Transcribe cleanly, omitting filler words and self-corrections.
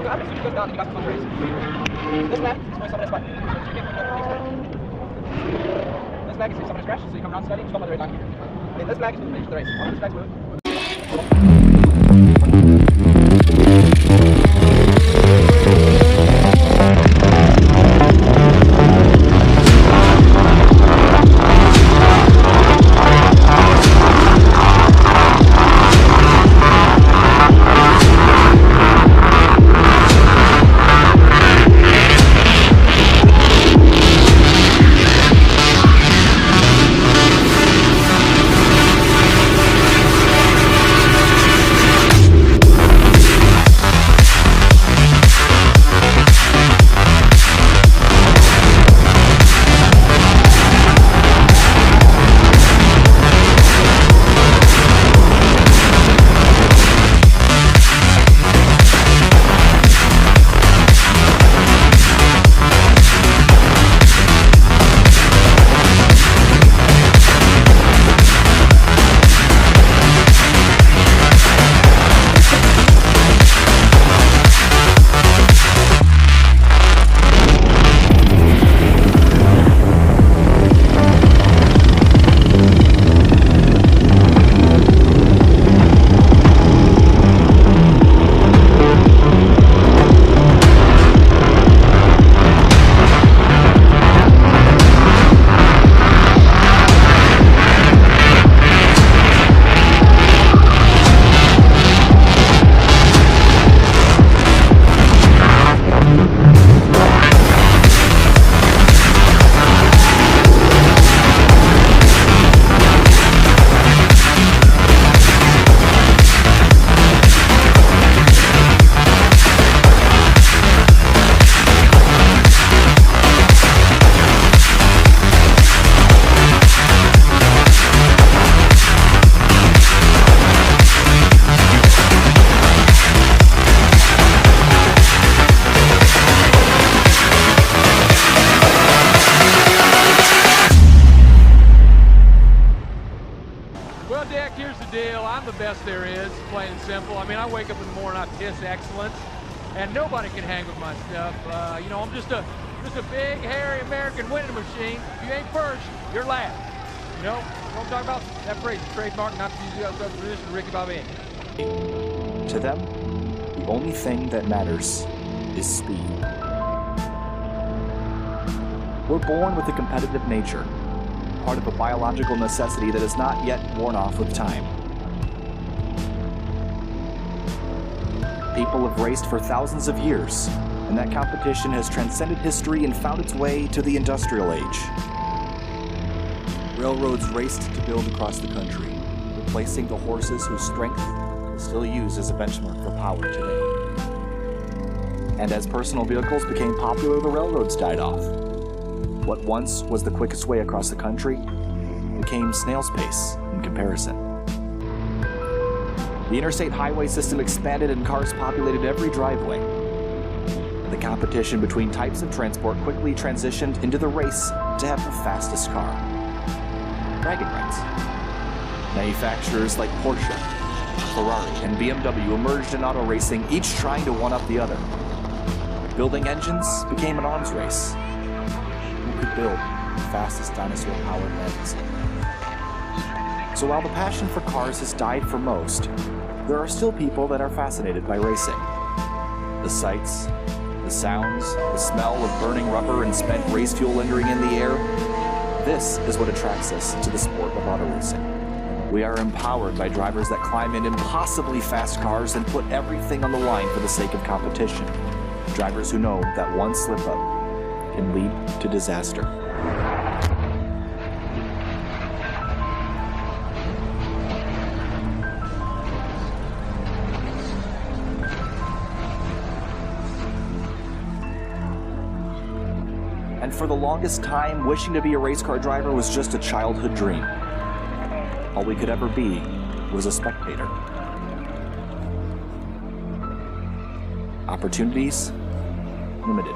what happens is you go down and you got the fun race. This lag is going somewhere that's fine. So you can't go this lag is somewhere scratch, so you come around steady, stop on the right line. Okay, this lag is going to finish the race. All this lag's moving. Well, Dick, here's the deal. I'm the best there is, plain and simple. I mean, I wake up in the morning, I piss excellence, and nobody can hang with my stuff. You know, I'm just a big, hairy American winning machine. If you ain't first, you're last. You know what I'm talking about? That phrase is trademark, not to use outside tradition of Ricky Bobby. To them, the only thing that matters is speed. We're born with a competitive nature, part of a biological necessity that is not yet worn off with time. People have raced for thousands of years, and that competition has transcended history and found its way to the industrial age. Railroads raced to build across the country, replacing the horses whose strength is still used as a benchmark for power today. And as personal vehicles became popular, the railroads died off. What once was the quickest way across the country became snail's pace in comparison. The interstate highway system expanded and cars populated every driveway. The competition between types of transport quickly transitioned into the race to have the fastest car. Bragging rights. Manufacturers like Porsche, Ferrari, and BMW emerged in auto racing, each trying to one-up the other. Building engines became an arms race. Who could build the fastest dinosaur-powered engines? So while the passion for cars has died for most, there are still people that are fascinated by racing. The sights, the sounds, the smell of burning rubber and spent race fuel lingering in the air, this is what attracts us to the sport of auto racing. We are empowered by drivers that climb in impossibly fast cars and put everything on the line for the sake of competition. Drivers who know that one slip-up can lead to disaster. And for the longest time, wishing to be a race car driver was just a childhood dream. All we could ever be was a spectator. Opportunities limited.